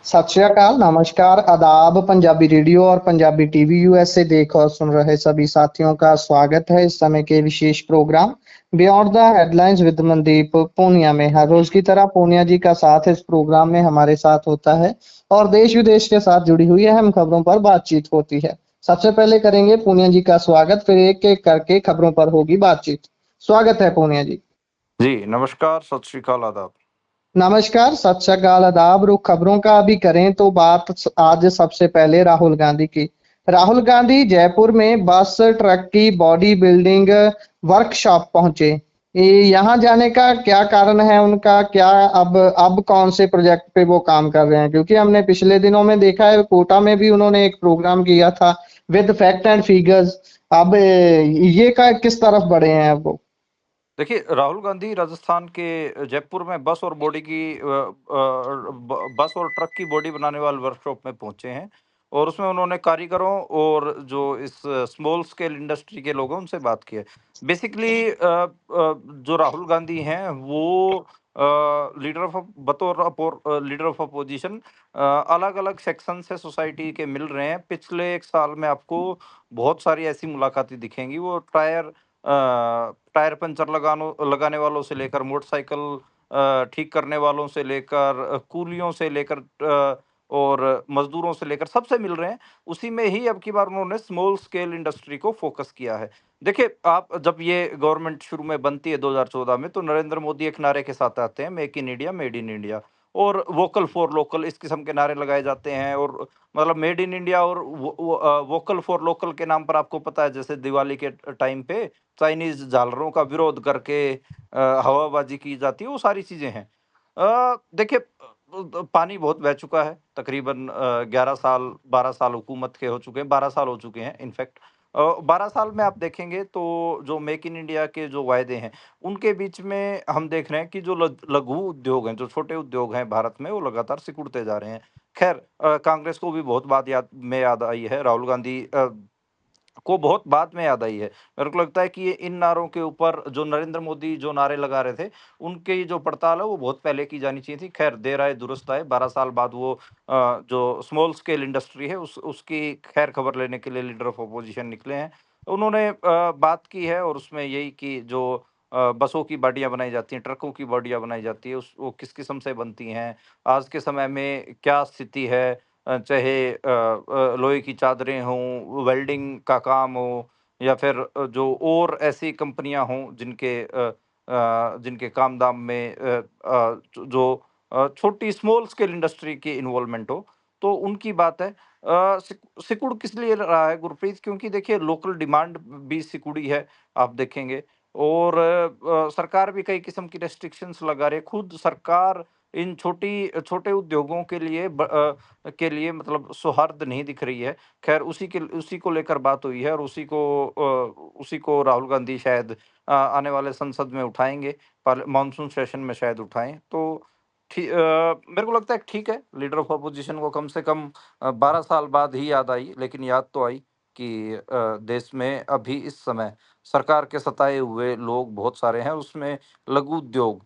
सत श्री अकाल, नमस्कार, आदाब। पंजाबी रेडियो और पंजाबी टीवी यूएस से देख और सुन रहे सभी साथियों का स्वागत है इस समय के विशेष programme beyond the headlines with Mandeep Punia में। हर रोज की तरह पूनिया जी का साथ इस प्रोग्राम में हमारे साथ होता है और देश विदेश के साथ जुड़ी हुई अहम खबरों पर बातचीत होती है। सबसे पहले करेंगे पूनिया जी का स्वागत, फिर एक एक करके खबरों पर होगी बातचीत। स्वागत है पूनिया जी। जी नमस्कार, सत श्री अकाल, आदाब। नमस्कार, सत श्री अकाल, आदाब। रुख खबरों का अभी करें तो बात आज सबसे पहले राहुल गांधी की। राहुल गांधी जयपुर में बस ट्रक की बॉडी बिल्डिंग वर्कशॉप पहुंचे। यहाँ जाने का क्या कारण है उनका? क्या अब कौन से प्रोजेक्ट पे वो काम कर रहे हैं? क्योंकि हमने पिछले दिनों में देखा है कोटा में भी उन्होंने एक प्रोग्राम किया था विद फैक्ट एंड फिगर्स। अब ये का किस तरफ बढ़े हैं अब वो? देखिए, राहुल गांधी राजस्थान के जयपुर में बस और बस और ट्रक की बॉडी बनाने वाले वर्कशॉप में पहुंचे हैं और उसमें उन्होंने कारीगरों और जो इस स्मॉल स्केल इंडस्ट्री के लोग हैं उनसे बात की है। बेसिकली जो राहुल गांधी हैं वो लीडर ऑफ अपोजिशन अलग अलग सेक्शन से सोसाइटी के मिल रहे हैं। पिछले एक साल में आपको बहुत सारी ऐसी मुलाकातें दिखेंगी। वो टायर पंचर लगाने वालों से लेकर मोटरसाइकिल ठीक करने वालों से लेकर कूलियों से लेकर और मजदूरों से लेकर सबसे मिल रहे हैं। उसी में ही अब की बार उन्होंने स्मॉल स्केल इंडस्ट्री को फोकस किया है। देखिए, आप जब ये गवर्नमेंट शुरू में बनती है 2014 में, तो नरेंद्र मोदी एक नारे के साथ आते हैं, make in India, made in India और वोकल फॉर लोकल, इस किस्म के नारे लगाए जाते हैं। और मतलब मेड इन इंडिया और वोकल फॉर लोकल के नाम पर आपको पता है, जैसे दिवाली के टाइम पे चाइनीज झालरों का विरोध करके हवाबाजी की जाती है, वो सारी चीजें हैं। देखिए, पानी बहुत बह चुका है। तकरीबन 11 साल 12 साल हुकूमत के हो चुके हैं, 12 साल हो चुके हैं इनफैक्ट। 12 साल में आप देखेंगे तो जो मेक इन इंडिया के जो वायदे हैं उनके बीच में हम देख रहे हैं कि जो लघु उद्योग हैं, जो छोटे उद्योग हैं भारत में, वो लगातार सिकुड़ते जा रहे हैं। खैर, कांग्रेस को भी बहुत बात याद आई है। राहुल गांधी को बहुत बाद में याद आई है। मेरे को लगता है कि ये इन नारों के ऊपर जो नरेंद्र मोदी जो नारे लगा रहे थे, उनकी जो पड़ताल है वो बहुत पहले की जानी चाहिए थी। खैर, देर आए दुरुस्त आए। 12 साल बाद वो जो स्मॉल स्केल इंडस्ट्री है उसकी खैर खबर लेने के लिए लीडर ऑफ अपोजिशन निकले हैं। उन्होंने बात की है और उसमें यही कि जो बसों की बॉडियां बनाई जाती हैं, ट्रकों की बॉडियां बनाई जाती है, उस वो किस किस्म से बनती हैं, आज के समय में क्या स्थिति है। चाहे लोहे की चादरें हों, वेल्डिंग का काम हो, या फिर जो और ऐसी कंपनियां हों जिनके काम दाम में छोटी स्मॉल स्केल इंडस्ट्री की इन्वॉल्वमेंट हो, तो उनकी बात है। सिकुड़ किस लिए रहा है गुरप्रीत? क्योंकि देखिए, लोकल डिमांड भी सिकुड़ी है, आप देखेंगे। और सरकार भी कई किस्म की रेस्ट्रिक्शंस लगा रही है। खुद सरकार इन छोटे उद्योगों के लिए मतलब सौहार्द नहीं दिख रही है। ख़ैर, उसी को लेकर बात हुई है और उसी को राहुल गांधी शायद आने वाले संसद में उठाएँगे, मानसून सेशन में शायद उठाएँ। तो मेरे को लगता है कि ठीक है, लीडर ऑफ अपोजिशन को कम से कम 12 साल बाद ही याद आई, लेकिन याद तो आई कि देश में अभी इस समय सरकार के सताए हुए लोग बहुत सारे हैं। उसमें लघु उद्योग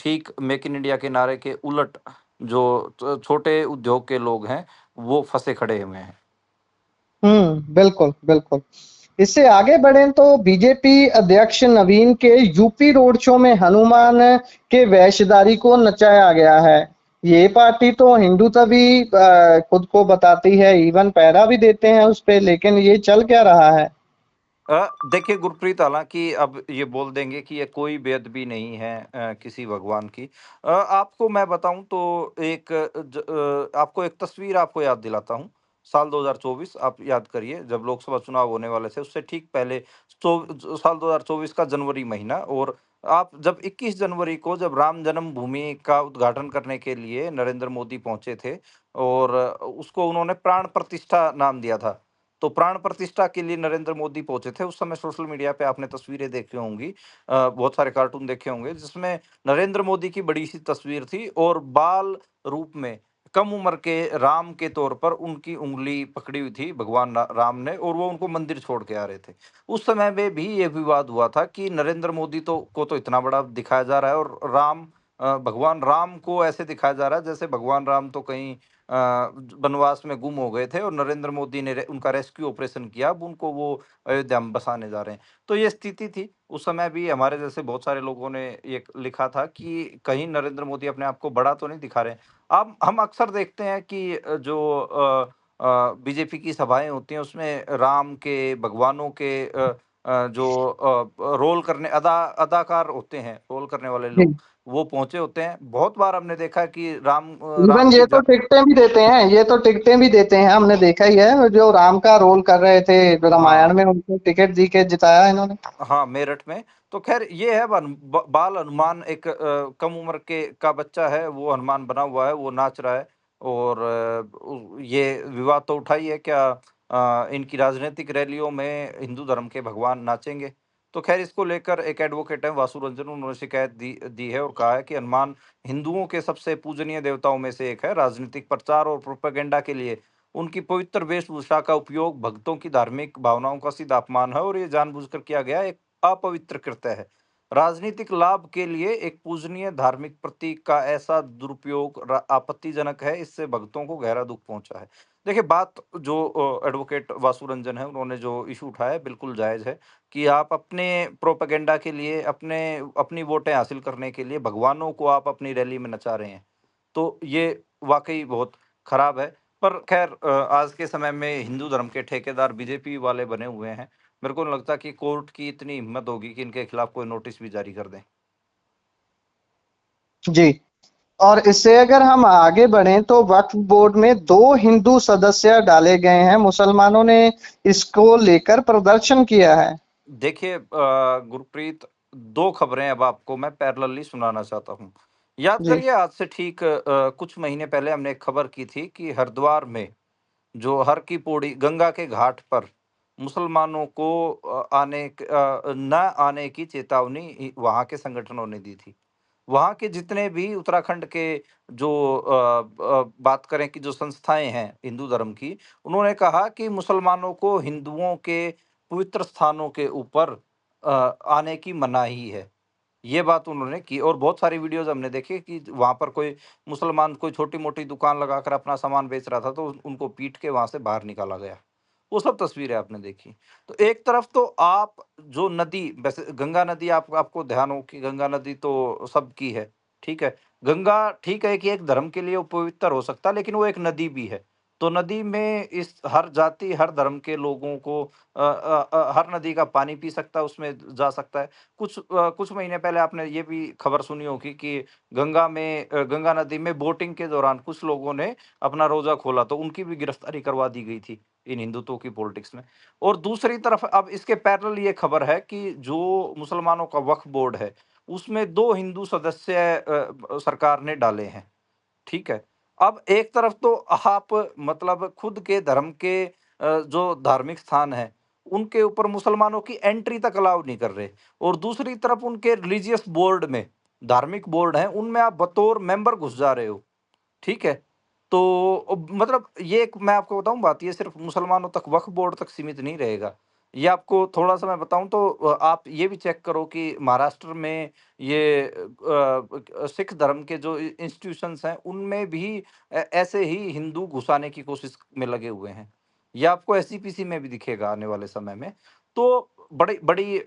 ठीक मेक इन इंडिया के नारे के उलट जो छोटे उद्योग के लोग हैं, वो फँसे खड़े हुए हैं। बिल्कुल, बिल्कुल। इससे आगे बढ़ें तो बीजेपी अध्यक्ष नवीन के यूपी रोड शो में हनुमान के वेशधारी को नचाया गया है। ये पार्टी तो हिंदू तभी खुद को बताती है, इवन पहरा भी देते हैं उस पे, लेकिन ये चल क्या रहा है? देखिए गुरप्रीत, हालाँकि अब ये बोल देंगे कि ये कोई बेअदबी नहीं है किसी भगवान की। आपको मैं बताऊँ तो आपको एक तस्वीर आपको याद दिलाता हूँ। साल 2024 आप याद करिए, जब लोकसभा चुनाव होने वाले थे, उससे ठीक पहले साल 2024 का जनवरी महीना। और आप जब 21 जनवरी को जब राम जन्मभूमि का उद्घाटन करने के लिए नरेंद्र मोदी पहुँचे थे और उसको उन्होंने प्राण प्रतिष्ठा नाम दिया था। तो प्राण प्रतिष्ठा के लिए नरेंद्र मोदी पहुंचे थे। उस समय सोशल मीडिया पे आपने तस्वीरें देखी होंगी, बहुत सारे कार्टून देखे होंगे, जिसमें नरेंद्र मोदी की बड़ी सी तस्वीर थी और बाल रूप में कम उम्र के राम के तौर पर उनकी उंगली पकड़ी हुई थी भगवान राम ने, और वो उनको मंदिर छोड़ के आ रहे थे। उस समय में भी ये विवाद हुआ था कि नरेंद्र मोदी तो इतना बड़ा दिखाया जा रहा है और राम भगवान राम को ऐसे दिखाया जा रहा है जैसे भगवान राम तो कहीं वनवास में गुम हो गए थे और नरेंद्र मोदी ने उनका रेस्क्यू ऑपरेशन किया, अब उनको वो अयोध्या में बसाने जा रहे हैं। तो ये स्थिति थी उस समय भी, हमारे जैसे बहुत सारे लोगों ने ये लिखा था कि कहीं नरेंद्र मोदी अपने आप को बड़ा तो नहीं दिखा रहे हैं। अब हम अक्सर देखते हैं कि बीजेपी की सभाएं होती हैं, उसमें राम के, भगवानों के रोल करने अदाकार होते हैं, रोल करने वाले जी। लोग, वो पहुंचे होते हैं। बहुत बार हमने देखा कि राम इवन की ये तो टिकटें भी देते हैं, ये तो टिकटें भी देते हैं, हमने देखा ही है, जो राम का रोल कर रहे थे रामायण हाँ में उनको टिकट दी के जिताया इन्होंने। हाँ, मेरठ में। तो ख़ैर ये है बाल हनुमान, एक कम उम्र के का बच्चा है, वो हनुमान बना हुआ है, वो नाच रहा है। और ये विवाद तो उठा ही है, क्या इनकी राजनीतिक रैलियों में हिंदू धर्म के भगवान नाचेंगे? तो ख़ैर इसको लेकर एक एडवोकेट हैं वासु रंजन, उन्होंने शिकायत दी दी है और कहा है कि हनुमान हिंदुओं के सबसे पूजनीय देवताओं में से एक है। राजनीतिक प्रचार और प्रोपेगेंडा के लिए उनकी पवित्र वेशभूषा का उपयोग भक्तों की धार्मिक भावनाओं का सीधा अपमान है और ये जानबूझकर किया गया एक अपवित्र कृत्य है। राजनीतिक लाभ के लिए एक पूजनीय धार्मिक प्रतीक का ऐसा दुरुपयोग आपत्तिजनक है, इससे भक्तों को गहरा दुख पहुंचा है। देखिए, बात जो एडवोकेट वासु रंजन है, उन्होंने जो इशू उठाया है बिल्कुल जायज है कि आप अपने प्रोपेगेंडा के लिए, अपने अपनी वोटें हासिल करने के लिए भगवानों को आप अपनी रैली में नचा रहे हैं, तो ये वाकई बहुत खराब है। पर खैर आज के समय में हिंदू धर्म के ठेकेदार बीजेपी वाले बने हुए हैं। मेरे को नहीं लगता कि कोर्ट की इतनी हिम्मत होगी कि इनके खिलाफ कोई नोटिस भी जारी कर दें। जी। और इससे अगर हम आगे बढ़ें तो वक्फ बोर्ड में 2 हिंदू सदस्य डाले गए हैं, मुसलमानों ने इसको लेकर प्रदर्शन किया है। देखिए गुरप्रीत, 2 खबरें अब आपको मैं पैरेलली सुनाना चाहता हूँ। याद जी। करिए, आज से ठीक कुछ महीने पहले हमने एक खबर की थी कि हरिद्वार में जो हर की पौड़ी गंगा के घाट पर मुसलमानों को न आने की चेतावनी वहाँ के संगठनों ने दी थी। वहाँ के जितने भी उत्तराखंड के जो बात करें कि जो संस्थाएँ हैं हिंदू धर्म की, उन्होंने कहा कि मुसलमानों को हिंदुओं के पवित्र स्थानों के ऊपर आने की मनाही है। ये बात उन्होंने की और बहुत सारी वीडियोज़ हमने देखी कि वहाँ पर कोई मुसलमान कोई छोटी-मोटी दुकान लगाकर अपना सामान बेच रहा था, तो उनको पीट के वहाँ से बाहर निकाला गया। वो सब तस्वीरें आपने देखी। तो एक तरफ तो आप जो नदी, वैसे गंगा नदी, आपको ध्यान हो कि गंगा नदी तो सबकी है, ठीक है? गंगा ठीक है कि एक धर्म के लिए वो पवित्र हो सकता है, लेकिन वो एक नदी भी है। तो नदी में इस हर जाति, हर धर्म के लोगों को हर नदी का पानी पी सकता है, उसमें जा सकता है। कुछ महीने पहले आपने ये भी खबर सुनी होगी कि गंगा नदी में बोटिंग के दौरान कुछ लोगों ने अपना रोज़ा खोला, तो उनकी भी गिरफ्तारी करवा दी गई थी इन हिंदुत्व की पॉलिटिक्स में। और दूसरी तरफ अब इसके पैरेलल ये खबर है कि जो मुसलमानों का वक्फ बोर्ड है, उसमें 2 हिंदू सदस्य सरकार ने डाले हैं। ठीक है। अब एक तरफ तो आप मतलब खुद के धर्म के जो धार्मिक स्थान हैं, उनके ऊपर मुसलमानों की एंट्री तक अलाउ नहीं कर रहे और दूसरी तरफ उनके रिलीजियस बोर्ड में, धार्मिक बोर्ड हैं, उनमें आप बतौर मेंबर घुस जा रहे हो। ठीक है? तो मतलब ये एक मैं आपको बताऊँ बात, ये सिर्फ़ मुसलमानों तक, वक्फ बोर्ड तक सीमित नहीं रहेगा। ये आपको थोड़ा-सा मैं बताऊँ तो आप ये भी चेक करो कि महाराष्ट्र में ये सिख धर्म के जो इंस्टीट्यूशंस हैं, उनमें भी ऐसे ही हिंदू घुसाने की कोशिश में लगे हुए हैं। ये आपको एसजीपीसी में भी दिखेगा आने वाले समय में। तो बड़ी बड़ी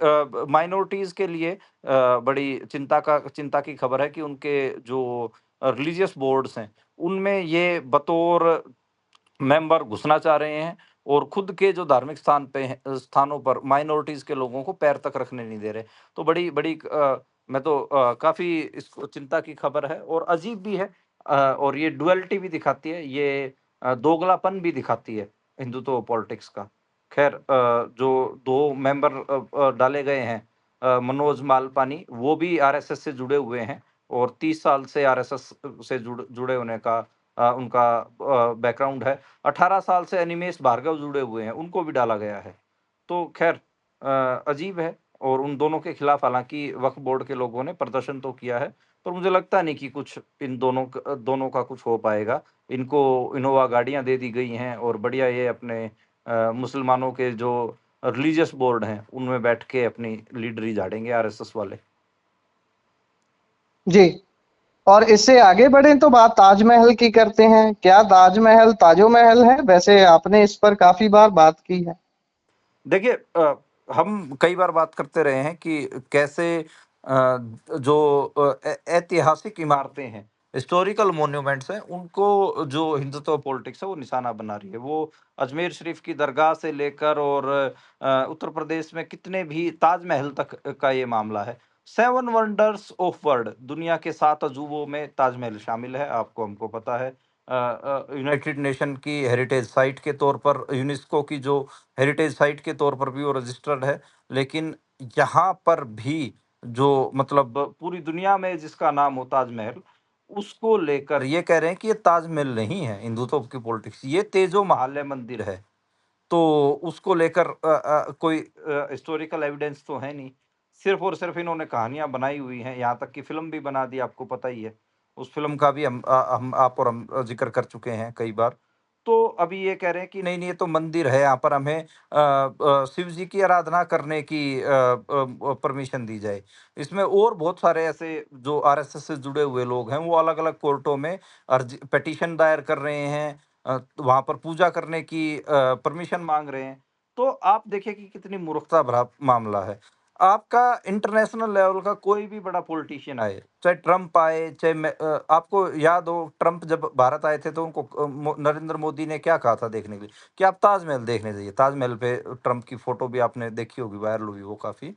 माइनॉरिटीज़ के लिए बड़ी चिंता की खबर है कि उनके जो रिलीजियस बोर्ड्स हैं, उनमें ये बतौर मेंबर घुसना चाह रहे हैं और खुद के जो धार्मिक स्थानों पर माइनॉरिटीज़ के लोगों को पैर तक रखने नहीं दे रहे। तो बड़ी बड़ी मैं तो काफ़ी इसको चिंता की खबर है और अजीब भी है और ये डुअलिटी भी दिखाती है, ये दोगलापन भी दिखाती है हिंदुत्व पॉलिटिक्स का। ख़ैर जो 2 मेंबर डाले गए हैं, मनोज मालपानी, वो भी आरएसएस से जुड़े हुए हैं और 30 साल से आरएसएस से जुड़े होने का उनका बैकग्राउंड है। 18 साल से अनिमेष भार्गव जुड़े हुए हैं, उनको भी डाला गया है। तो ख़ैर अजीब है और उन दोनों के खिलाफ हालाँकि वक्फ बोर्ड के लोगों ने प्रदर्शन तो किया है, पर मुझे लगता नहीं कि कुछ इन दोनों का कुछ हो पाएगा। इनको इनोवा गाड़ियाँ दे दी गई हैं और बढ़िया ये अपने मुसलमानों के जो रिलीजियस बोर्ड हैं, उनमें बैठ के अपनी लीडरी झाड़ेंगे आरएसएस वाले। जी। और इससे आगे बढ़े तो बात ताजमहल की करते हैं। क्या ताजमहल ताजो महल है? वैसे आपने इस पर काफी बार बात की है। देखिए, हम कई बार बात करते रहे हैं कि कैसे जो ऐतिहासिक इमारतें हैं, हिस्टोरिकल मॉन्यूमेंट्स हैं, उनको जो हिंदुत्व पॉलिटिक्स है वो निशाना बना रही है। वो अजमेर शरीफ की दरगाह से लेकर और उत्तर प्रदेश में कितने भी ताजमहल तक का ये मामला है। सेवन वंडर्स ऑफ वर्ल्ड, दुनिया के 7 अजूबों में ताजमहल शामिल है, आपको हमको पता है। यूनाइटेड नेशन की हेरिटेज साइट के तौर पर, यूनेस्को की जो हेरिटेज साइट के तौर पर भी वो रजिस्टर्ड है। लेकिन यहाँ पर भी जो मतलब पूरी दुनिया में जिसका नाम हो ताजमहल, उसको लेकर ये कह रहे हैं कि ये ताजमहल नहीं है हिंदुत्व की पॉलिटिक्स, ये तेजो महालय मंदिर है। तो उसको लेकर कोई हिस्टोरिकल एविडेंस तो है नहीं। सिर्फ़ और सिर्फ़ इन्होंने कहानियाँ बनाई हुई हैं, यहाँ तक कि फ़िल्म भी बना दी, आपको पता ही है। उस फ़िल्म का भी हम आप और हम ज़िक्र कर चुके हैं कई बार। तो अभी ये कह रहे हैं कि नहीं-नहीं, ये तो मंदिर है, यहाँ पर हमें शिव जी की आराधना करने की परमिशन दी जाए। इसमें और बहुत सारे ऐसे जो आरएसएस से जुड़े हुए लोग हैं, वो अलग-अलग कोर्टों में अर्ज़ी पिटीशन दायर कर रहे हैं, वहाँ पर पूजा करने की परमिशन माँग रहे हैं। तो आप देखिए कि कितनी मूर्खता भरा मामला है। आपका इंटरनेशनल लेवल का कोई भी बड़ा पॉलिटिशियन आए, चाहे ट्रम्प आए, चाहे आपको याद हो ट्रम्प जब भारत आए थे तो उनको नरेंद्र मोदी ने क्या कहा था देखने के लिए, कि आप ताजमहल देखने जाइए। ताजमहल पे ट्रम्प की फ़ोटो भी आपने देखी होगी, वायरल हुई वो काफ़ी।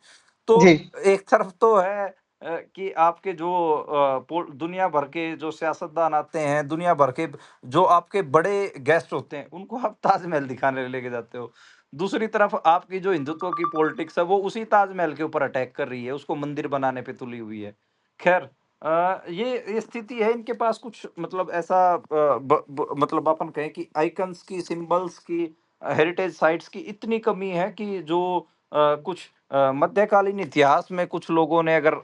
तो जी। एक तरफ तो है कि आपके जो दुनिया भर के जो सियासतदान आते हैं, दुनिया भर के जो आपके बड़े गेस्ट होते हैं, उनको आप ताजमहल दिखाने लेके जाते हो। दूसरी तरफ आपकी जो हिंदुत्व की पॉलिटिक्स है, वो उसी ताजमहल के ऊपर अटैक कर रही है, उसको मंदिर बनाने पे तुली हुई है। ख़ैर, ये स्थिति है इनके पास, कुछ मतलब ऐसा मतलब अपन कहें कि आइकन्स की, सिंबल्स की, हेरिटेज साइट्स की इतनी कमी है कि जो कुछ मध्यकालीन इतिहास में कुछ लोगों ने अगर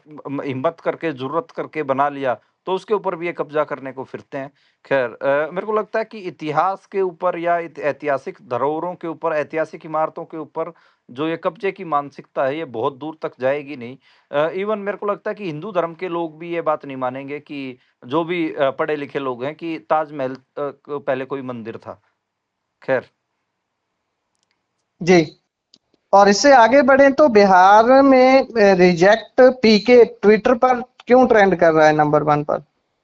हिम्मत करके, जुर्रत करके बना लिया, तो उसके ऊपर भी ये कब्ज़ा करने को फिरते हैं। ख़ैर, मेरे को लगता है कि इतिहास के ऊपर या ऐतिहासिक धरोहरों के ऊपर, ऐतिहासिक इमारतों के ऊपर जो ये कब्ज़े की मानसिकता है, ये बहुत दूर तक जाएगी नहीं। इवन मेरे को लगता है कि हिंदू धर्म के लोग भी ये बात नहीं मानेंगे कि जो भी पढ़े-लिखे लोग हैं, कि ताजमहल पहले कोई मंदिर था। ख़ैर। जी। और इससे आगे बढ़े तो बिहार में रिजेक्ट पीके ट्विटर पर क्यों ट्रेंड कर रहा है नंबर 1 पर?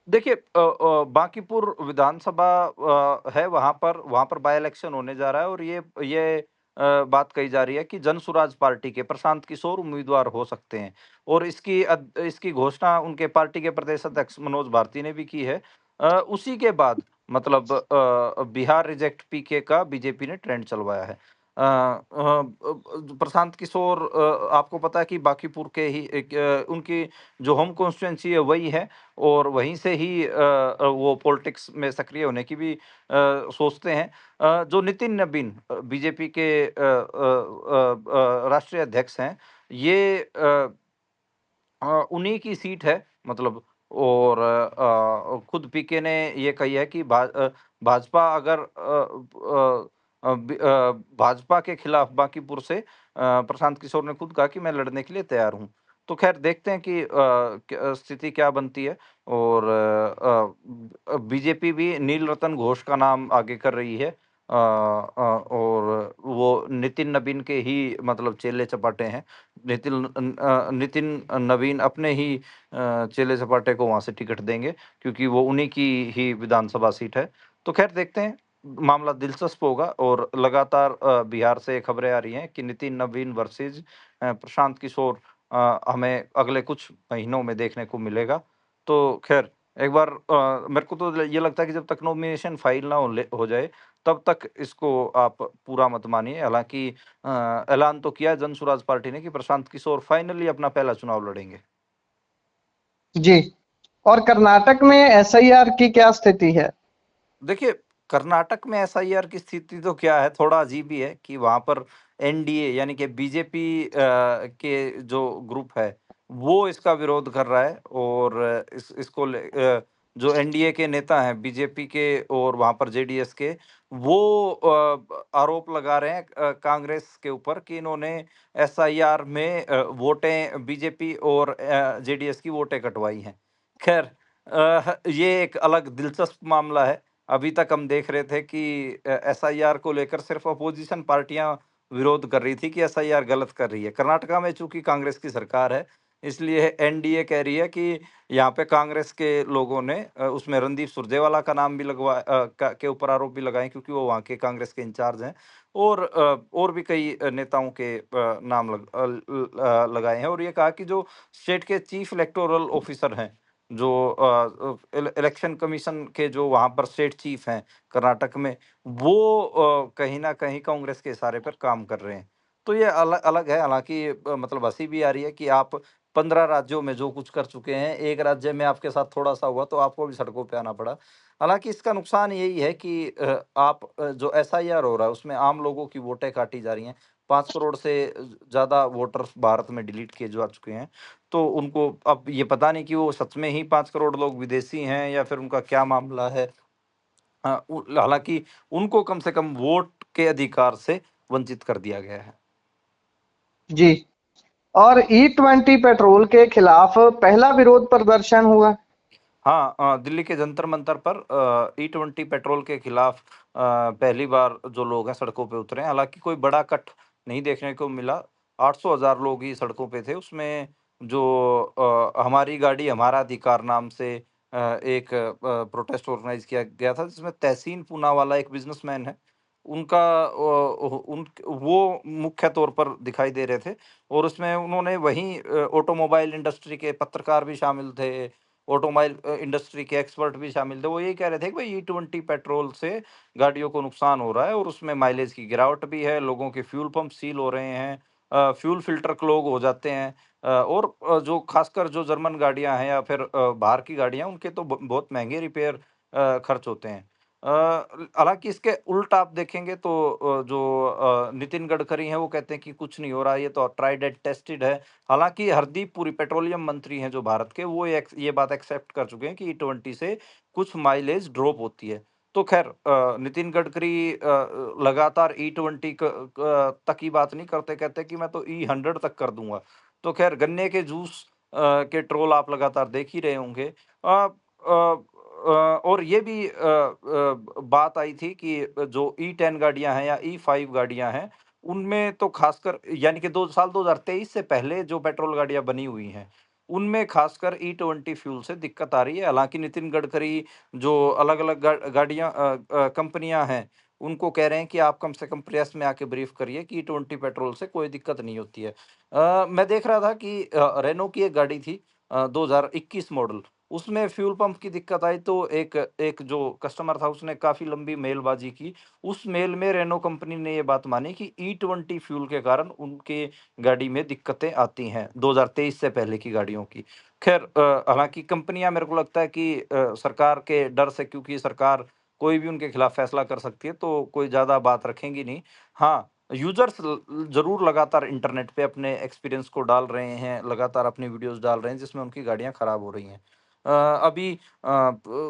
देखिए, बांकीपुर विधानसभा है, वहाँ पर बाय इलेक्शन होने जा रहा है, और ये बात कही जा रही है कि जन सुराज पार्टी के प्रशांत किशोर उम्मीदवार हो सकते हैं, और इसकी घोषणा उनके पार्टी के प्रदेश अध्यक्ष मनोज भारती ने भी की है। उसी के बाद मतलब बिहार रिजेक्ट पीके का बीजेपी ने ट्रेंड चलवाया है। प्रशांत किशोर, आपको पता है कि बांकीपुर के ही उनकी जो होम कॉन्स्टिट्यूएंसी है वही है, और वहीं से ही वो पॉलिटिक्स में सक्रिय होने की भी सोचते हैं। जो नितिन नबीन बीजेपी के राष्ट्रीय अध्यक्ष हैं, ये उन्हीं की सीट है मतलब, और खुद पीके ने ये कही है कि भाजपा अगर भाजपा के खिलाफ बांकीपुर से प्रशांत किशोर ने खुद कहा कि मैं लड़ने के लिए तैयार हूँ। तो ख़ैर देखते हैं कि स्थिति क्या बनती है, और बीजेपी भी नील रतन घोष का नाम आगे कर रही है। और वो नितिन नबीन के ही मतलब चेले-चपाटे हैं। नितिन नवीन अपने ही चेले-चपाटे को वहाँ से टिकट देंगे, क्योंकि वो उन्हीं की ही विधानसभा सीट है। तो ख़ैर देखते हैं, मामला दिलचस्प होगा, और लगातार बिहार से खबरें आ रही हैं कि नितिन नवीन वर्सेस प्रशांत किशोर हमें अगले कुछ महीनों में देखने को मिलेगा। तो ख़ैर एक बार मेरे को तो ये लगता है कि जब तक नॉमिनेशन फाइल ना हो जाए, तब तक इसको आप पूरा मत मानिए। हालाँकि ऐलान तो किया है जन सुराज पार्टी ने कि प्रशांत किशोर फाइनली अपना पहला चुनाव लड़ेंगे। जी। और कर्नाटक में एसआईआर की क्या स्थिति है? देखिए, कर्नाटक में एसआईआर की स्थिति तो क्या है, थोड़ा अजीब ही है कि वहाँ पर एनडीए यानी कि बीजेपी के जो ग्रुप है, वो इसका विरोध कर रहा है, और जो एनडीए के नेता हैं बीजेपी के और वहाँ पर जेडीएस के, वो आरोप लगा रहे हैं कांग्रेस के ऊपर कि इन्होंने एसआईआर में वोटें बीजेपी और जेडीएस की वोटें कटवाई हैं। खैर, ये एक अलग दिलचस्प मामला है। अभी तक हम देख रहे थे कि एसआईआर को लेकर सिर्फ़ अपोज़िशन पार्टियाँ विरोध कर रही थी कि एसआईआर गलत कर रही है। कर्नाटका में चूँकि कांग्रेस की सरकार है, इसलिए एनडीए कह रही है कि यहाँ पे कांग्रेस के लोगों ने उसमें रणदीप सुरजेवाला का नाम भी के ऊपर आरोप भी लगाए, क्योंकि वो वहाँ के कांग्रेस के इंचार्ज हैं। और भी कई नेताओं के नाम लगाए हैं, और ये कहा कि जो स्टेट के चीफ इलेक्टोरल ऑफिसर हैं, जो इलेक्शन कमीशन के जो वहाँ पर स्टेट चीफ हैं कर्नाटक में, वो कहीं न कहीं कांग्रेस के इशारे पर काम कर रहे हैं। तो ये अलग है, हालाँकि मतलब हँसी भी आ रही है कि आप 15 राज्यों में जो कुछ कर चुके हैं, एक राज्य में आपके साथ थोड़ा-सा हुआ तो आपको भी सड़कों पे आना पड़ा। हालाँकि इसका नुकसान यही है कि जो एसआईआर हो रहा है उसमें आम लोगों की वोटें काटी जा रही हैं। 5 करोड़ से ज़्यादा वोटर्स भारत में डिलीट किए जा चुके हैं। तो उनको अब ये पता नहीं कि वो सच में ही 5 करोड़ लोग विदेशी हैं या फिर उनका क्या मामला है। हालाँकि उनको कम से कम वोट के अधिकार से वंचित कर दिया गया है। जी। और ई20 पेट्रोल के खिलाफ पहला विरोध प्रदर्शन हुआ। हाँ, दिल्ली के जंतर मंतर पर ई20 पेट्रोल के खिलाफ पहली बार जो लोग हैं सड़कों पे उतरे हैं। हालांकि कोई बड़ा कट नहीं देखने को मिला। 800,000 लोग ही सड़कों पे थे। उसमें जो हमारी गाड़ी हमारा अधिकार नाम से एक प्रोटेस्ट ऑर्गेनाइज किया गया था, जिसमें तहसीन पूनावाला एक बिजनेसमैन है, उनका उन वो मुख्य तौर पर दिखाई दे रहे थे। और उसमें उन्होंने वहीं ऑटोमोबाइल इंडस्ट्री के पत्रकार भी शामिल थे, ऑटोमोबाइल इंडस्ट्री के एक्सपर्ट भी शामिल थे। वो यही कह रहे थे कि भाई ई20 पेट्रोल से गाड़ियों को नुकसान हो रहा है और उसमें माइलेज की गिरावट भी है, लोगों के फ्यूल पंप सील हो रहे हैं, फ्यूल फिल्टर क्लॉग हो जाते हैं, और जो खासकर जो जर्मन गाड़ियां हैं या फिर बाहर की गाड़ियां, उनके तो बहुत महंगे रिपेयर खर्च होते हैं। हालांकि इसके उल्टा आप देखेंगे तो जो नितिन गडकरी हैं वो कहते हैं कि कुछ नहीं हो रहा, ये तो ट्राइड एंड टेस्टेड है। हालाँकि हरदीप पुरी पेट्रोलियम मंत्री हैं जो भारत के, वो ये बात एक्सेप्ट कर चुके हैं कि ई20 से कुछ माइलेज ड्रॉप होती है। तो ख़ैर नितिन गडकरी लगातार ई20 तक ही बात नहीं करते, कहते कि मैं तो ई100 तक कर दूँगा। तो ख़ैर गन्ने के जूस के ट्रोल आप लगातार देख ही रहे होंगे। और ये भी बात आई थी कि जो ई10 गाड़ियाँ हैं या ई5 गाड़ियाँ हैं, उनमें तो खासकर यानी कि 2 साल 2023 से पहले जो पेट्रोल गाड़ियाँ बनी हुई हैं, उनमें खासकर ई20 फ्यूल से दिक्कत आ रही है। हालाँकि नितिन गडकरी जो अलग-अलग गाड़ियाँ कंपनियाँ हैं, उनको कह रहे हैं कि आप कम से कम प्रेस में आके ब्रीफ करिए कि ई20 पेट्रोल से कोई दिक्कत नहीं होती है। मैं देख रहा था कि रेनो की एक गाड़ी थी 2021 मॉडल, उसमें फ्यूल पंप की दिक्कत आई तो एक एक जो कस्टमर था उसने काफ़ी लंबी मेलबाज़ी की। उस मेल में रेनो कंपनी ने ये बात मानी कि ई20 फ्यूल के कारण उनके गाड़ी में दिक्कतें आती हैं, 2023 से पहले की गाड़ियों की। ख़ैर हालाँकि कंपनियाँ मेरे को लगता है कि सरकार के डर से, क्योंकि सरकार कोई भी उनके खिलाफ फ़ैसला कर सकती है, तो कोई ज़्यादा बात रखेंगी नहीं। हाँ, यूज़र्स ज़रूर लगातार इंटरनेट पे अपने एक्सपीरियंस को डाल रहे हैं, लगातार अपनी वीडियोज़ डाल रहे हैं, जिसमें उनकी गाड़ियाँ ख़राब हो रही हैं। अभी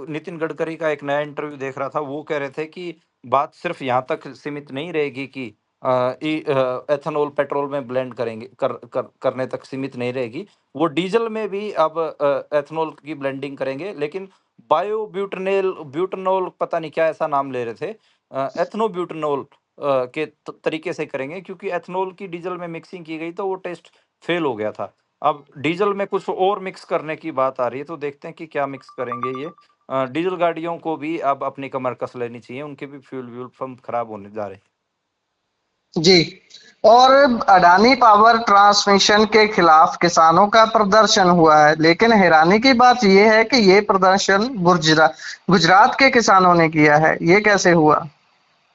नितिन गडकरी का एक नया इंटरव्यू देख रहा था, वो कह रहे थे कि बात सिर्फ यहाँ तक सीमित नहीं रहेगी कि एथेनॉल पेट्रोल में ब्लेंड करेंगे, करने तक सीमित नहीं रहेगी। वो डीज़ल में भी अब एथेनॉल की ब्लेंडिंग करेंगे, लेकिन बायो ब्यूटेनॉल पता नहीं क्या ऐसा नाम ले रहे थे। एथनो ब्यूटेनॉल के तरीके से करेंगे, क्योंकि एथेनॉल की डीज़ल में मिक्सिंग की गई तो वो टेस्ट फेल हो गया था। अब डीज़ल में कुछ और मिक्स करने की बात आ रही है, तो देखते हैं कि क्या मिक्स करेंगे ये। डीज़ल गाड़ियों को भी अब अपनी कमर कस लेनी चाहिए, उनके भी फ्यूल पंप खराब होने जा रहे हैं। जी। और अडानी पावर ट्रांसमिशन के खिलाफ किसानों का प्रदर्शन हुआ है, लेकिन हैरानी की बात यह है कि ये प्रदर्शन गुजरात के किसानों ने किया है। ये कैसे हुआ?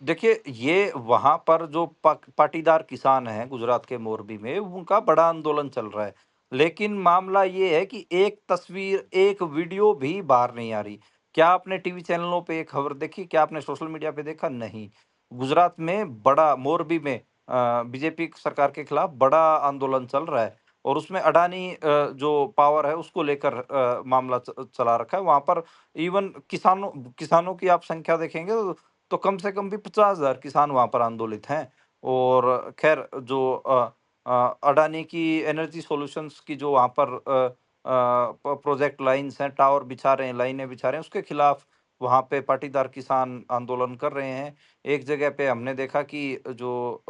देखिए, ये वहाँ पर जो पाटीदार किसान हैं गुजरात के मोरबी में, उनका बड़ा आंदोलन चल रहा है। लेकिन मामला ये है कि एक तस्वीर, एक वीडियो भी बाहर नहीं आ रही। क्या आपने टीवी चैनलों पे ये खबर देखी? क्या आपने सोशल मीडिया पे देखा? नहीं। गुजरात में बड़ा मोरबी में बीजेपी सरकार के खिलाफ बड़ा आंदोलन चल रहा है, और उसमें अडानी जो पावर है उसको लेकर मामला चला रखा है। वहाँ पर इवन किसानों किसानों की आप संख्या देखेंगे तो कम से कम भी 50,000 किसान वहाँ पर आंदोलित हैं। और ख़ैर जो अडानी की एनर्जी सॉल्यूशंस की जो वहाँ पर प्रोजेक्ट लाइन्स हैं, टावर बिछा रहे हैं, लाइनें बिछा रहे हैं, उसके खिलाफ वहाँ पे पाटीदार किसान आंदोलन कर रहे हैं। एक जगह पे हमने देखा कि जो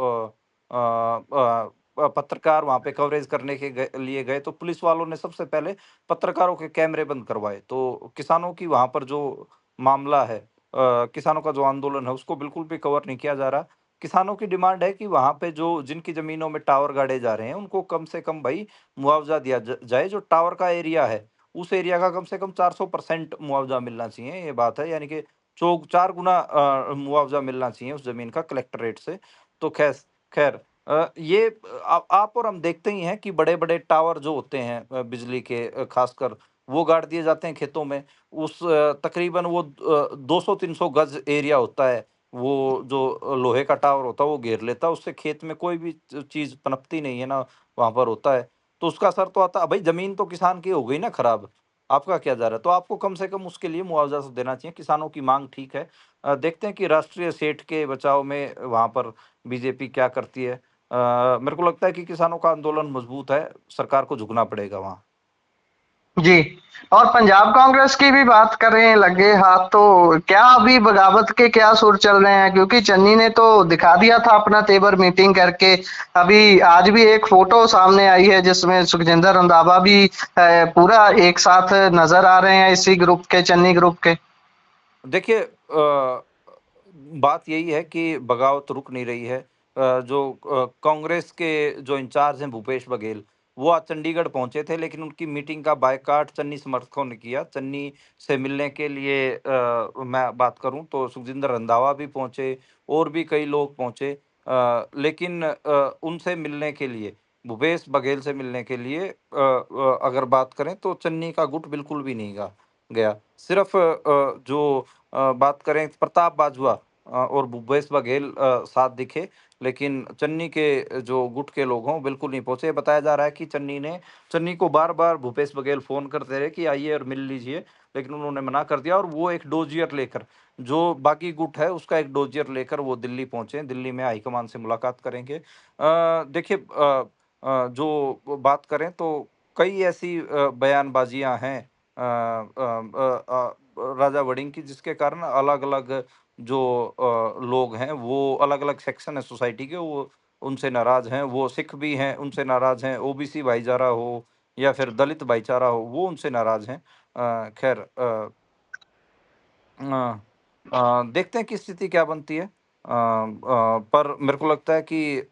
पत्रकार वहाँ पे कवरेज करने के लिए गए, तो पुलिस वालों ने सबसे पहले पत्रकारों के कैमरे बंद करवाए। तो किसानों की वहाँ पर जो मामला है, किसानों का जो आंदोलन है, उसको बिल्कुल भी कवर नहीं किया जा रहा। किसानों की डिमांड है कि वहाँ पे जो जिनकी ज़मीनों में टावर गाड़े जा रहे हैं, उनको कम से कम भई मुआवज़ा दिया ज जाए। जो टावर का एरिया है, उस एरिया का कम से कम 400% मुआवज़ा मिलना चाहिए, ये बात है। यानी कि चौ 4 गुना मुआवज़ा मिलना चाहिए उस ज़मीन का कलेक्टरेट से। तो ख़ैर ये आप और हम देखते ही हैं कि बड़े-बड़े टावर जो होते हैं बिजली के, ख़ासकर वो गाड़ दिए जाते हैं खेतों में। तकरीबन वो 200-300 गज़ एरिया होता है। वो जो लोहे का टावर होता है, वो घेर लेता है, उससे खेत में कोई भी चीज़ पनपती नहीं है, ना वहाँ पर होता है। तो उसका असर तो आता है। भई ज़मीन तो किसान की हो गई ना खराब, आपका क्या जा रहा है? तो आपको कम से कम उसके लिए मुआवज़ा तो देना चाहिए, किसानों की माँग ठीक है। देखते हैं कि राष्ट्रीय सेठ के बचाव में वहाँ पर बीजेपी क्या करती है। मेरे को लगता है कि किसानों का आंदोलन मज़बूत है, सरकार को झुकना पड़ेगा वहाँ। जी। और पंजाब कांग्रेस की भी बात करें लगे हाथ, तो क्या अभी बगावत के क्या सुर चल रहे हैं? क्योंकि चन्नी ने तो दिखा दिया था अपना तेवर मीटिंग करके। अभी आज भी एक फोटो सामने आई है जिसमें सुखजिंदर रंधावा भी पूरा एक साथ नजर आ रहे हैं इसी ग्रुप के, चन्नी ग्रुप के। देखिए, बात यही है कि बगावत रुक नहीं रही है। जो कांग्रेस के जो इंचार्ज हैं भूपेश बघेल, वो आज चंडीगढ़ पहुंचे थे, लेकिन उनकी मीटिंग का बायकॉट चन्नी समर्थकों ने किया। चन्नी से मिलने के लिए मैं बात करूं तो सुखजिंदर रंधावा भी पहुंचे, और भी कई लोग पहुंचे। लेकिन उनसे मिलने के लिए, भूपेश बघेल से मिलने के लिए अगर बात करें तो चन्नी का गुट बिल्कुल भी नहीं गया। सिर्फ जो बात करें प्रताप बाजवा और भूपेश बघेल साथ दिखे, लेकिन चन्नी के जो गुट के लोग हों बिल्कुल नहीं पहुंचे। बताया जा रहा है कि चन्नी को बार बार भूपेश बघेल फोन करते रहे कि आइए और मिल लीजिए, लेकिन उन्होंने मना कर दिया। और वो एक डोजियर लेकर, जो बाकी गुट है उसका एक डोजियर लेकर वो दिल्ली पहुंचे। दिल्ली में हाईकमान से मुलाकात करेंगे। देखिए, जो बात करें तो कई ऐसी बयानबाजियां हैं राजा वड़िंग की, जिसके कारण अलग-अलग जो लोग हैं, वो अलग-अलग सेक्शन है सोसाइटी के, वो उनसे नाराज़ हैं। वो सिख भी हैं, उनसे नाराज़ हैं, ओबीसी भाईचारा हो या फिर दलित भाईचारा हो, वो उनसे नाराज़ हैं। खैर, अ देखते हैं कि स्थिति क्या बनती है। पर मेरे को लगता है कि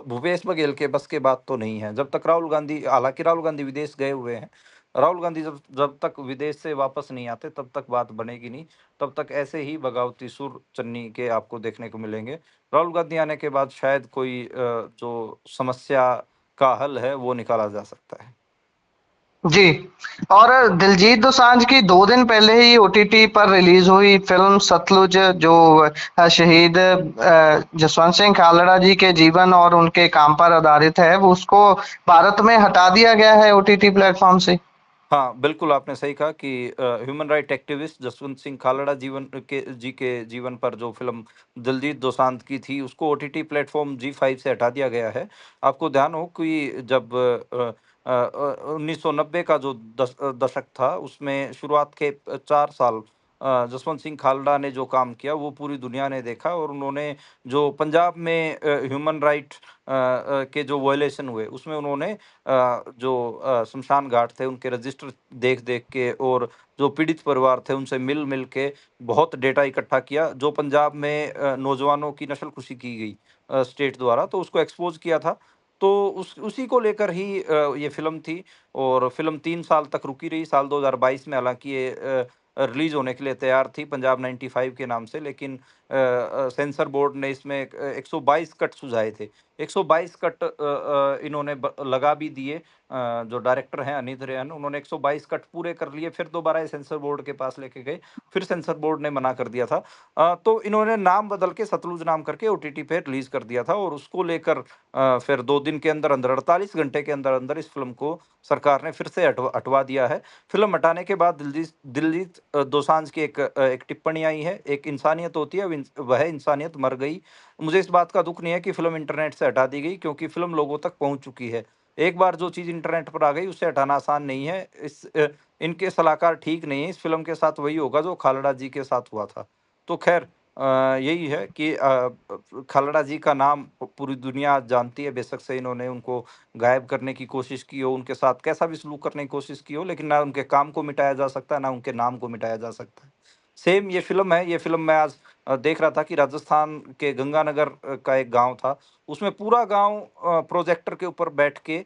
भूपेश बघेल के बस की बात तो नहीं है। जब तक राहुल गांधी, हालाँकि राहुल गांधी विदेश गए हुए हैं। राहुल गांधी जब जब तक विदेश से वापस नहीं आते, तब तक बात बनेगी नहीं। तब तक ऐसे ही बगावती सुर चन्नी के आपको देखने को मिलेंगे। राहुल गांधी आने के बाद शायद कोई जो समस्या का हल है, वो निकाला जा सकता है। जी। और दिलजीत दोसांझ की 2 दिन पहले ही ओटीटी पर रिलीज हुई फिल्म सतलुज, जो शहीद जसवंत सिंह खालड़ा जी के जीवन और उनके काम पर आधारित है, वो उसको भारत में हटा दिया गया है ओटीटी प्लेटफॉर्म से। हाँ, बिल्कुल आपने सही कहा कि human right activist Jaswant Singh Khalra के जीवन पर जो फ़िल्म दिलजीत दोसांझ की थी, उसको ओटीटी प्लेटफ़ॉर्म जी5 से हटा दिया गया है। आपको ध्यान हो कि जब 1990 का जो दशक था, उसमें शुरुआत के 4 साल जसवंत सिंह खालड़ा ने जो काम किया, वो पूरी दुनिया ने देखा। और उन्होंने जो पंजाब में ह्यूमन राइट के जो वायलेशन हुए, उसमें उन्होंने जो शमशान घाट थे उनके रजिस्टर देख-देख के, और जो पीड़ित परिवार थे उनसे मिल-मिल के बहुत डेटा इकट्ठा किया, जो पंजाब में नौजवानों की नस्लकुशी की गई स्टेट द्वारा, तो उसको एक्सपोज़ किया था। तो उसी को लेकर ही ये फ़िल्म थी। और फ़िल्म 3 साल तक रुकी रही। साल 2022 में हालाँकि ये रिलीज़ होने के लिए तैयार थी पंजाब 95 के नाम से, लेकिन सेंसर बोर्ड ने इसमें 122 कट सुझाए थे। 122 कट इन्होंने लगा भी दिए। जो डायरेक्टर हैं अनित रेयन, उन्होंने 122 कट पूरे कर लिए, फिर दोबारा ये सेंसर बोर्ड के पास लेके गए, फिर सेंसर बोर्ड ने मना कर दिया था। तो इन्होंने नाम बदल के सतलुज नाम करके ओटीटी पे रिलीज कर दिया था। और उसको लेकर फिर 2 दिन के अंदर अंदर, 48 घंटे के अंदर अंदर, इस फिल्म को सरकार ने फिर से हटवा दिया है। फिल्म हटाने के बाद दिलजीत दिलजीत दोसांझ की एक टिप्पणी आई है, एक इंसानियत होती है, वह इंसानियत मर गई। मुझे इस बात का दुख नहीं है कि फ़िल्म इंटरनेट से हटा दी गई, क्योंकि फ़िल्म लोगों तक पहुँच चुकी है। एक बार जो चीज़ इंटरनेट पर आ गई उसे हटाना आसान नहीं है। इनके सलाहकार ठीक नहीं है। इस फ़िल्म के साथ वही होगा जो खालड़ा जी के साथ हुआ था। तो ख़ैर यही है कि खालड़ा जी का नाम पूरी दुनिया आज जानती है, बेशक से इन्होंने उनको गायब करने की कोशिश की हो, उनके साथ कैसा भी सलूक करने की कोशिश की हो, लेकिन ना उनके काम को मिटाया जा सकता है, ना उनके नाम को मिटाया जा सकता है। सेम ये फ़िल्म है, ये फ़िल्म मैं आज देख रहा था कि राजस्थान के गंगानगर का एक गाँव था, उसमें पूरा गाँव प्रोजेक्टर के ऊपर बैठ के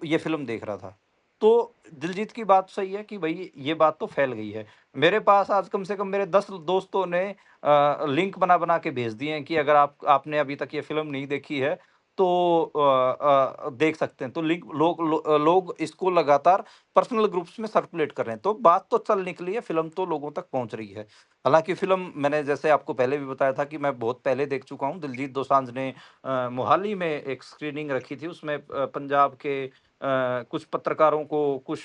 ये फ़िल्म देख रहा था। तो दिलजीत की बात सही है कि भई ये बात तो फैल गई है। मेरे पास आज कम से कम मेरे 10 दोस्तों ने लिंक बना-बना के भेज दिए हैं कि अगर आपने अभी तक ये फ़िल्म नहीं देखी है, तो देख सकते हैं। तो लोग इसको लगातार पर्सनल ग्रुप्स में सर्कुलेट कर रहे हैं। तो बात तो चल निकली है, फ़िल्म तो लोगों तक पहुँच रही है। हालाँकि फ़िल्म मैंने जैसे आपको पहले भी बताया था कि मैं बहुत पहले देख चुका हूँ। दिलजीत दोसांझ ने मोहाली में एक स्क्रीनिंग रखी थी। उसमें पंजाब के कुछ पत्रकारों को, कुछ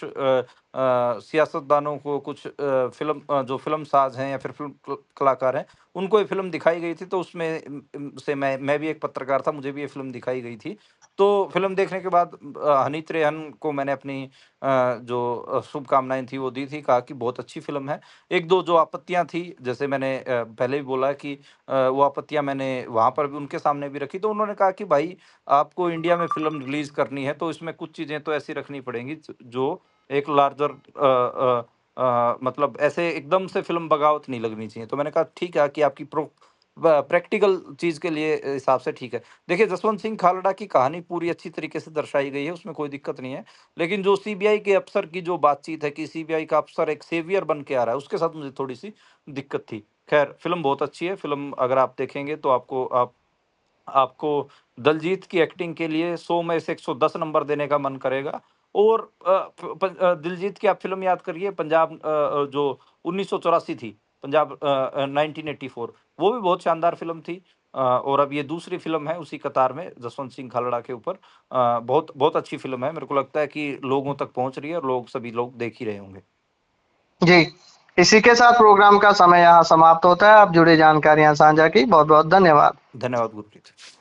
सियासतदानों को, कुछ जो फ़िल्मसाज़ हैं या फिर फ़िल्म कलाकार हैं, उनको ये फ़िल्म दिखाई गई थी। तो उसमें से मैं भी एक पत्रकार था, मुझे भी ये फ़िल्म दिखाई गई थी। तो फ़िल्म देखने के बाद हनीत रेहन को मैंने अपनी जो शुभकामनाएँ थी वो दी थी, कहा कि बहुत अच्छी फ़िल्म है। 1-2 जो आपत्तियाँ थी, जैसे मैंने पहले भी बोला कि वो आपत्तियाँ मैंने वहाँ पर भी उनके सामने भी रखी, तो उन्होंने कहा कि भाई आपको इंडिया में फ़िल्म रिलीज़ करनी है, तो इसमें कुछ चीज़ें तो ऐसी रखनी पड़ेंगी जो एक लार्जर मतलब ऐसे एकदम से फ़िल्म बगावत नहीं लगनी चाहिए। तो मैंने कहा ठीक है कि आपकी प्रैक्टिकल चीज़ के लिए हिसाब से ठीक है। देखिए जसवंत सिंह खालड़ा की कहानी पूरी अच्छी तरीके से दर्शाई गई है, उसमें कोई दिक्कत नहीं है। लेकिन जो सीबीआई के अफ़सर की जो बातचीत है कि सीबीआई का अफ़सर एक सेवियर बन के आ रहा है, उसके साथ मुझे थोड़ी-सी दिक्कत थी। ख़ैर फ़िल्म बहुत अच्छी है, फ़िल्म अगर आप देखेंगे तो आपको दलजीत की एक्टिंग के लिए 100 में से 110 नंबर देने का मन करेगा। और दिलजीत की आप फ़िल्म याद करिए, पंजाब जो 1984 थी, पंजाब 1984, वो भी बहुत शानदार फ़िल्म थी। और अब ये दूसरी फ़िल्म है उसी कतार में जसवंत सिंह खालड़ा के ऊपर। बहुत बहुत अच्छी फ़िल्म है, मेरे को लगता है कि लोगों तक पहुँच रही है और सभी लोग देख ही रहे होंगे। जी, इसी के साथ प्रोग्राम का समय यहाँ समाप्त होता है। आप जुड़ी जानकारियां साझा की, बहुत बहुत धन्यवाद। धन्यवाद गुरप्रीत।